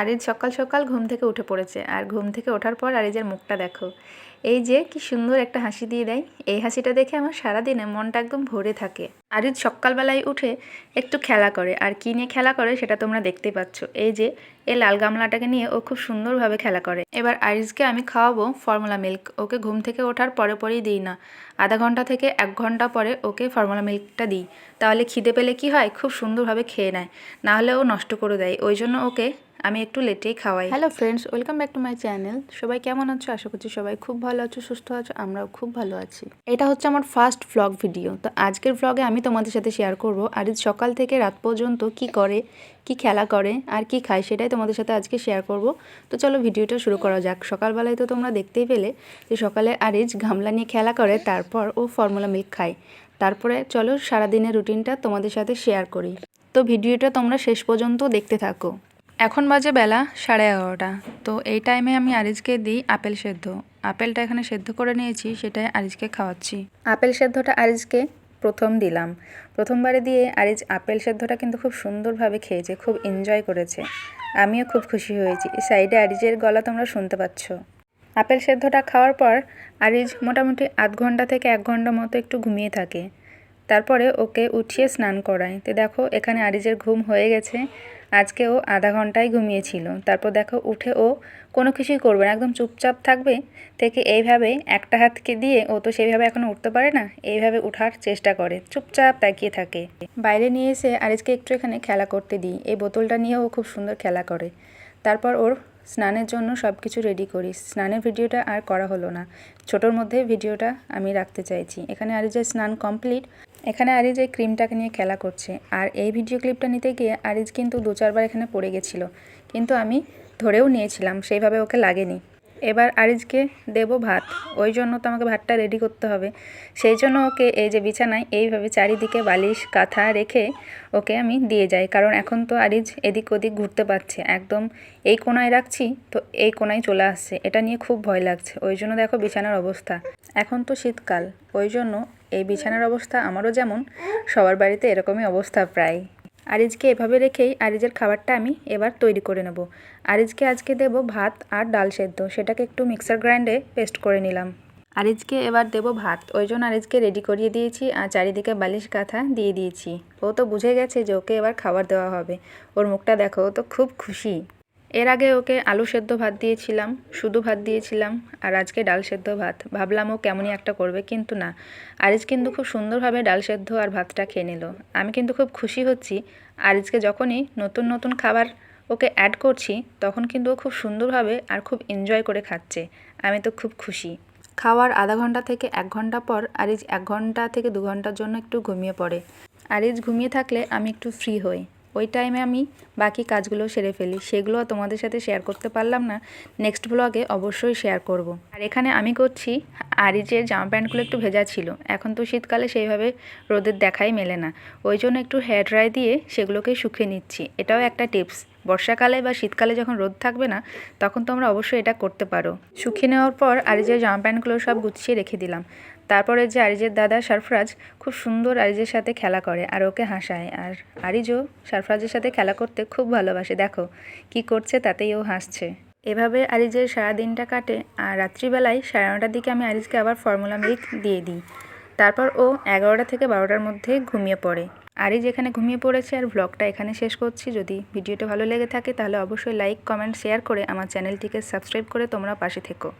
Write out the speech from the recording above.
আরিজ সকাল সকাল ঘুম থেকে উঠে পড়েছে, আর ঘুম থেকে ওঠার পর আরিজের মুখটা দেখো, এই যে কি সুন্দর একটা হাসি দিয়ে দেয়। এই হাসিটা দেখে আমার সারাদিনে মনটা একদম ভরে থাকে। আরিজ সকালবেলায় উঠে একটু খেলা করে, আর কী নিয়ে খেলা করে সেটা তোমরা দেখতেই পাচ্ছ। এই যে এই লাল গামলাটাকে নিয়ে ও খুব সুন্দরভাবে খেলা করে। এবার আরিজকে আমি খাওয়াবো ফর্মুলা মিল্ক। ওকে ঘুম থেকে ওঠার পরে পরেই দিই না, আধা ঘন্টা থেকে 1 ঘন্টা পরে ওকে ফর্মুলা মিল্কটা দিই। তাহলে খিদে পেলে কি হয়, খুব সুন্দরভাবে খেয়ে নেয়, নাহলে ও নষ্ট করে দেয়। ওই জন্য ওকে আমি একটু লেটেই খাওয়াই। Hello friends, welcome back to my channel. সবাই কেমন আছো? আশা করছি সবাই খুব ভালো আছো, সুস্থ আছো। আমরাও খুব ভালো আছি। এটা হচ্ছে আমার ফার্স্ট ভ্লগ ভিডিও। তো আজকের ভ্লগে আমি তোমাদের সাথে শেয়ার করব আরিজ সকাল থেকে রাত পর্যন্ত কি করে, কি খেলা করে আর কি খায়, সেটাই তোমাদের সাথে আজকে শেয়ার করব। তো চলো ভিডিওটা শুরু করা যাক। সকালবেলায় তো তোমরা দেখতেই পেলে যে সকালে আরিজ গামলা নিয়ে খেলা করে, তারপর ও ফর্মুলা মিল্ক খায়। তারপরে চলো সারাদিনের রুটিনটা তোমাদের সাথে শেয়ার করি। তো ভিডিওটা তোমরা শেষ পর্যন্ত দেখতে থাকো। এখন বাজে বেলা 11:30। তো এই টাইমে আমি আরিজকে দিই আপেল সেদ্ধ। আপেলটা এখানে সেদ্ধ করে নিয়েছি, সেটাই আরিজকে খাওয়াচ্ছি। আপেল সেদ্ধটা আরিজকে প্রথম দিলাম। প্রথমবারে দিয়ে আরিজ আপেল সেদ্ধটা কিন্তু খুব সুন্দরভাবে খেয়েছে, খুব এনজয় করেছে। আমিও খুব খুশি হয়েছি। এই সাইডে আরিজের গলা তোমরা শুনতে পাচ্ছ। আপেল সেদ্ধটা খাওয়ার পর আরিজ মোটামুটি আধ ঘন্টা থেকে 1 ঘন্টা মতো একটু ঘুমিয়ে থাকে। তারপরে ওকে উঠিয়ে স্নান করাই। তো দেখো এখানে আরিজের ঘুম হয়ে গেছে। আজকে ও আধা ঘন্টায় ঘুমিয়েছিল। তারপর দেখো উঠে ও কোনো কিছুই করবে না, একদম চুপচাপ থাকবে। থেকে এইভাবে একটা হাতকে দিয়ে, ও তো সেইভাবে এখনও উঠতে পারে না, এইভাবে উঠার চেষ্টা করে, চুপচাপ তাকিয়ে থাকে। বাইরে নিয়ে এসে আরিজকে একটু এখানে খেলা করতে দিই। এই বোতলটা নিয়েও ও খুব সুন্দর খেলা করে। তারপর ওর স্নানের জন্য সব কিছু রেডি করি। স্নানের ভিডিওটা আর করা হলো না, ছোটোর মধ্যে ভিডিওটা আমি রাখতে চাইছি। এখানে আরিজের স্নান কমপ্লিট। এখানে আরিজ এই ক্রিমটাকে নিয়ে খেলা করছে। আর এই ভিডিও ক্লিপটা নিতে গিয়ে আরিজ কিন্তু 2-4বার এখানে পড়ে গেছিলো, কিন্তু আমি ধরেও নিয়েছিলাম, সেইভাবে ওকে লাগেনি। এবার আরিজকে দেবো ভাত। ওই জন্য তো আমাকে ভাতটা রেডি করতে হবে। সেই জন্য ওকে এই যে বিছানায় এইভাবে চারিদিকে বালিশ কাঁথা রেখে ওকে আমি দিয়ে যাই, কারণ এখন তো আরিজ এদিক ওদিক ঘুরতে পারছে। একদম এই কোণায় রাখছি তো এই কোণায় চলে আসছে, এটা নিয়ে খুব ভয় লাগছে। ওই জন্য দেখো বিছানার অবস্থা। এখন তো শীতকাল, ওই জন্য এই বিছানার অবস্থা আমারও যেমন, সবার বাড়িতে এরকমই অবস্থা প্রায়। আরিজকে এভাবে রেখেই আরিজের খাবারটা আমি এবার তৈরি করে নেব। আরিজকে আজকে দেব ভাত আর ডাল সেদ্ধ, সেটাকে একটু মিক্সার গ্রাইন্ডে পেস্ট করে নিলাম। আরিজকে এবার দেব ভাত, ওই জন্য আরিজকে রেডি করিয়ে দিয়েছি আর চারিদিকে বালিশ কাঁথা দিয়ে দিয়েছি। ও তো বুঝে গেছে যে ওকে এবার খাবার দেওয়া হবে। ওর মুখটা দেখো, ও তো খুব খুশি। এর আগে ওকে আলু সেদ্ধ ভাত দিয়েছিলাম, শুধু ভাত দিয়েছিলাম, আর আজকে ডাল সেদ্ধ ভাত। ভাবলাম ও কেমনই একটা করবে, কিন্তু না, আরিজ কিন্তু খুব সুন্দরভাবে ডাল সেদ্ধ আর ভাতটা খেয়ে নিল। আমি কিন্তু খুব খুশি হচ্ছি। আরিজকে যখনই নতুন নতুন খাবার ওকে অ্যাড করছি, তখন কিন্তু ও খুব সুন্দরভাবে আর খুব এনজয় করে খাচ্ছে। আমি তো খুব খুশি। খাওয়ার আধা ঘন্টা থেকে 1 ঘন্টা পর আরিজ 1 ঘন্টা থেকে 2 ঘন্টার জন্য একটু ঘুমিয়ে পড়ে। আরিজ ঘুমিয়ে থাকলে আমি একটু ফ্রি হই। ওই টাইমে আমি বাকি কাজগুলো সেরে ফেলি, সেগুলো তোমাদের সাথে শেয়ার করতে পারলাম না, নেক্সট ব্লগে অবশ্যই শেয়ার করব। আর এখানে আমি করছি, আরিজের জামা প্যান্টগুলো একটু ভেজা ছিল। এখন তো শীতকালে সেইভাবে রোদের দেখাই মেলে না, ওই জন্য একটু হেয়ার ড্রাই দিয়ে সেগুলোকে শুকিয়ে নিচ্ছি। এটাও একটা টিপস, বর্ষাকালে বা শীতকালে যখন রোদ থাকবে না, তখন তোমরা অবশ্যই এটা করতে পারো। শুকিয়ে নেওয়ার পর আরিজের জামা প্যান্টগুলো সব গুছিয়ে রেখে দিলাম। তারপরে যে আরিজের দাদা সরফরাজ খুব সুন্দর আরিজের সাথে খেলা করে আর ওকে হাসায়। আর আরিজও সরফরাজের সাথে খেলা করতে খুব ভালোবাসে। দেখো কি করছে, তাতেই ও হাসছে। এভাবে আরিজের সারাদিনটা কাটে। আর রাত্রিবেলায় 9:30টার দিকে আমি আরিজকে আবার ফর্মুলা মিল্ক দিয়ে দিই। তারপর ও 11টা থেকে 12টার মধ্যে ঘুমিয়ে পড়ে। আরিজ এখানে ঘুমিয়ে পড়েছে। আর ব্লগটা এখানে শেষ করছি। যদি ভিডিওটা ভালো লেগে থাকে তাহলে অবশ্যই লাইক, কমেন্ট, শেয়ার করে আমার চ্যানেলটিকে সাবস্ক্রাইব করে তোমরা পাশে থেকো।